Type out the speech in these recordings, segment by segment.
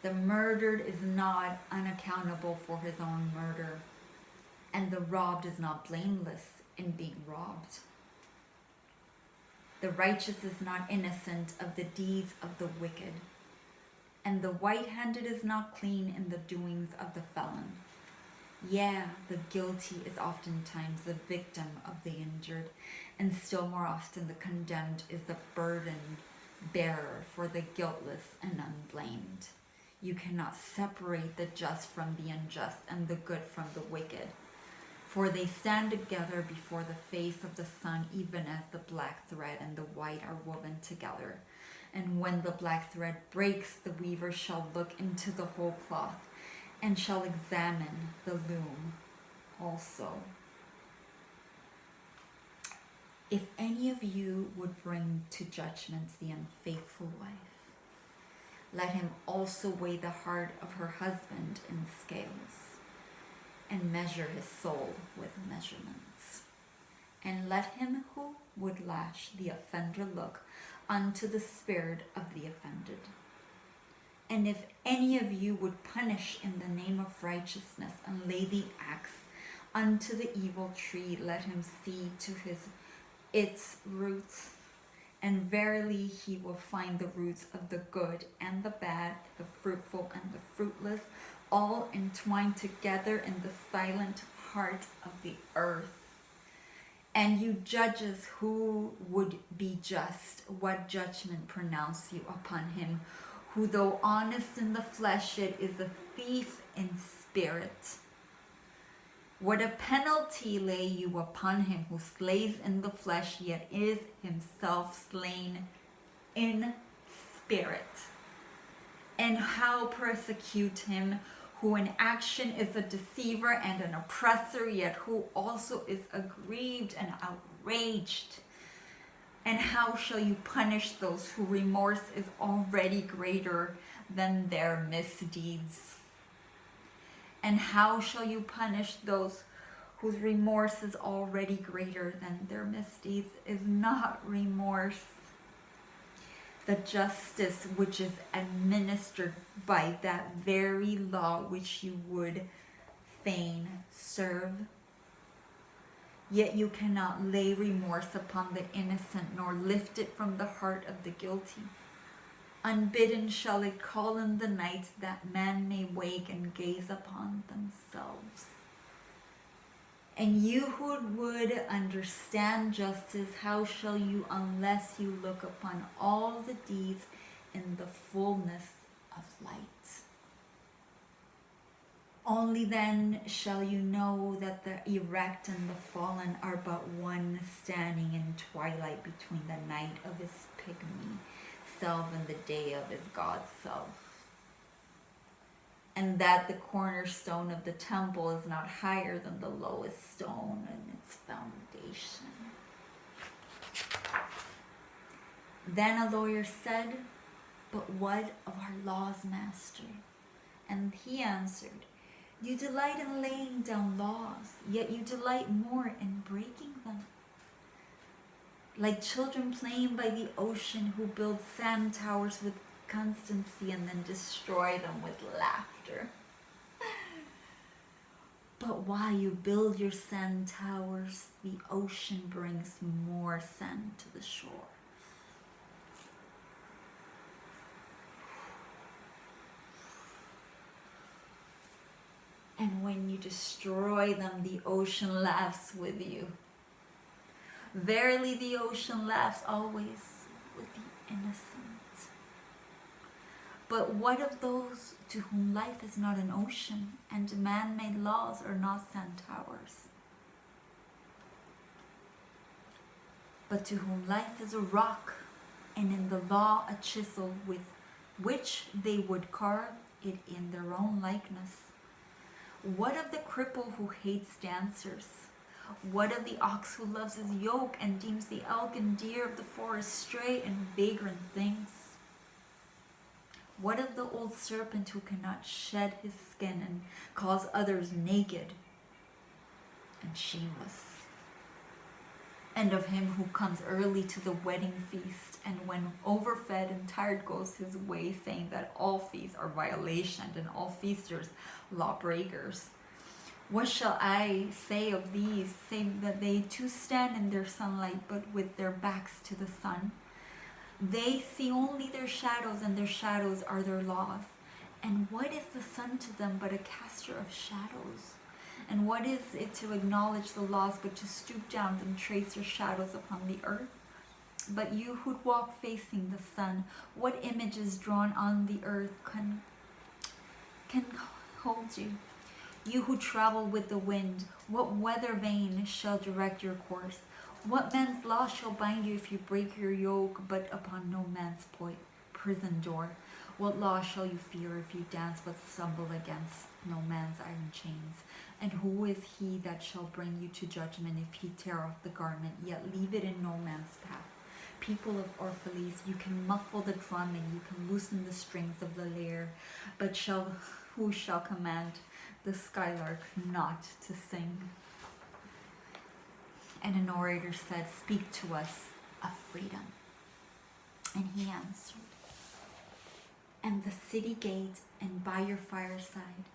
The murdered is not unaccountable for his own murder, and the robbed is not blameless in being robbed. The righteous is not innocent of the deeds of the wicked, and the white-handed is not clean in the doings of the felon. Yeah, the guilty is oftentimes the victim of the injured, and still more often the condemned is the burden bearer for the guiltless and unblamed. You cannot separate the just from the unjust and the good from the wicked, for they stand together before the face of the sun, even as the black thread and the white are woven together. And when the black thread breaks, the weaver shall look into the whole cloth, and shall examine the loom also. If any of you would bring to judgment the unfaithful wife, let him also weigh the heart of her husband in scales, and measure his soul with measurements. And let him who would lash the offender look unto the spirit of the offended. And if any of you would punish in the name of righteousness, and lay the axe unto the evil tree, let him see to its roots. And verily he will find the roots of the good and the bad, the fruitful and the fruitless, all entwined together in the silent heart of the earth. And you judges who would be just, what judgment pronounce you upon him, who though honest in the flesh, yet is a thief in spirit? What a penalty lay you upon him who slays in the flesh, yet is himself slain in spirit? And how persecute him who in action is a deceiver and an oppressor, yet who also is aggrieved and outraged? And how shall you punish those whose remorse is already greater than their misdeeds? And how shall you punish those whose remorse is already greater than their misdeeds? Is not remorse the justice which is administered by that very law which you would fain serve? Yet you cannot lay remorse upon the innocent, nor lift it from the heart of the guilty. Unbidden shall it call in the night, that man may wake and gaze upon themselves. And you who would understand justice, how shall you unless you look upon all the deeds in the fullness of light? Only then shall you know that the erect and the fallen are but one, standing in twilight between the night of his pygmy self and the day of his God self. And that the cornerstone of the temple is not higher than the lowest stone in its foundation. Then a lawyer said, "But what of our laws, master?" And he answered, "You delight in laying down laws, yet you delight more in breaking them. Like children playing by the ocean, who build sand towers with constancy and then destroy them with laughter. But while you build your sand towers, the ocean brings more sand to the shore." And when you destroy them, the ocean laughs with you. Verily, the ocean laughs always with the innocent. But what of those to whom life is not an ocean, and man-made laws are not sand towers? But to whom life is a rock, and in the law a chisel with which they would carve it in their own likeness? What of the cripple who hates dancers? What of the ox who loves his yoke and deems the elk and deer of the forest stray and vagrant things? What of the old serpent who cannot shed his skin and calls others naked and shameless? and of him who comes early to the wedding feast, and when overfed and tired goes his way, saying that all feasts are violations and all feasters lawbreakers. What shall I say of these, save that they too stand in their sunlight, but with their backs to the sun? They see only their shadows, and their shadows are their laws. And what is the sun to them but a caster of shadows? And what is it to acknowledge the laws but to stoop down and trace your shadows upon the earth? But you who walk facing the sun, what image is drawn on the earth can hold you? You who travel with the wind, what weather vane shall direct your course? What man's law shall bind you if you break your yoke, but upon no man's prison door? What law shall you fear if you dance but stumble against no man's iron chains? And who is he that shall bring you to judgment if he tear off the garment, yet leave it in no man's path? People of Orphalese, you can muffle the drum and you can loosen the strings of the lyre, but who shall command the skylark not to sing? And an orator said, "Speak to us of freedom." And he answered, "And the city gate and by your fireside,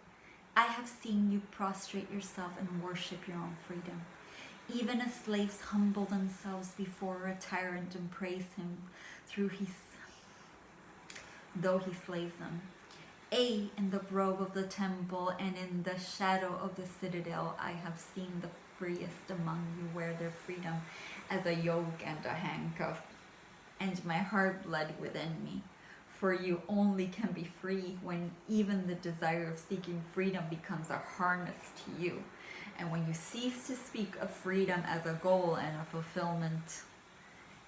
I have seen you prostrate yourself and worship your own freedom, even as slaves humble themselves before a tyrant and praise him though he slays them. In the grove of the temple and in the shadow of the citadel, I have seen the freest among you wear their freedom as a yoke and a handcuff, and my heart bled within me. For you only can be free when even the desire of seeking freedom becomes a harness to you, and when you cease to speak of freedom as a goal and a fulfillment.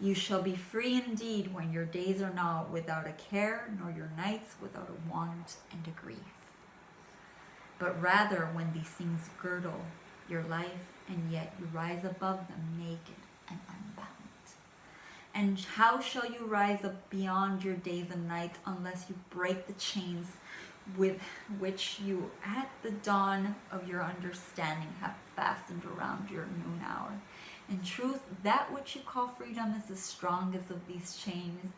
You shall be free indeed when your days are not without a care, nor your nights without a want and a grief. But rather when these things girdle your life, and yet you rise above them naked and unbound. And how shall you rise up beyond your days and nights unless you break the chains with which you at the dawn of your understanding have fastened around your noon hour? In truth, that which you call freedom is the strongest of these chains,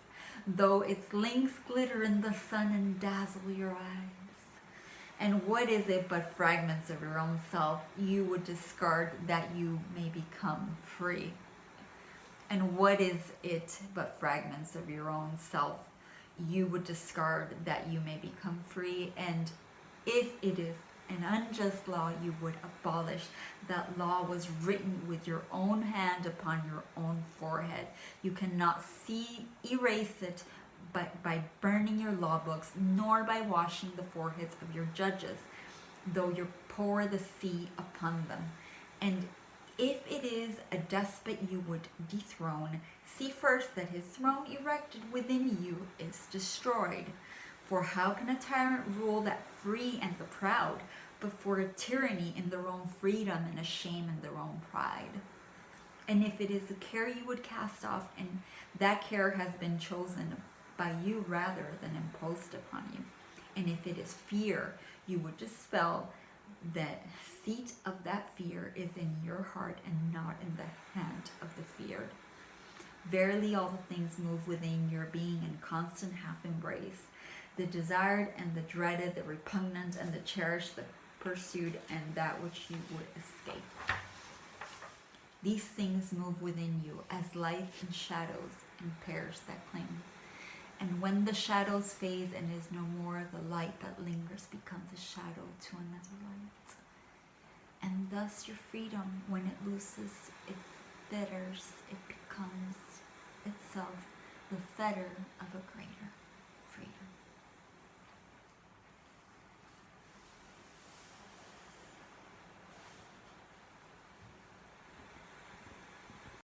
though its links glitter in the sun and dazzle your eyes. And what is it but fragments of your own self you would discard that you may become free? And what is it but fragments of your own self you would discard that you may become free? And if it is an unjust law you would abolish, that law was written with your own hand upon your own forehead. You cannot erase it but by burning your law books, nor by washing the foreheads of your judges, though you pour the sea upon them. And if it is a despot you would dethrone, see first that his throne erected within you is destroyed. For how can a tyrant rule that free and the proud, but for a tyranny in their own freedom and a shame in their own pride? And if it is a care you would cast off, and that care has been chosen by you rather than imposed upon you, and if it is fear you would dispel, that seat of that fear is in your heart and not in the hand of the feared. Verily all the things move within your being in constant half embrace, the desired and the dreaded, the repugnant and the cherished, the pursued and that which you would escape. These things move within you as lights and shadows and pairs that cling. And when the shadows fade and is no more, the light that lingers becomes a shadow to another light. And thus your freedom, when it looses its fetters, it becomes itself the fetter of a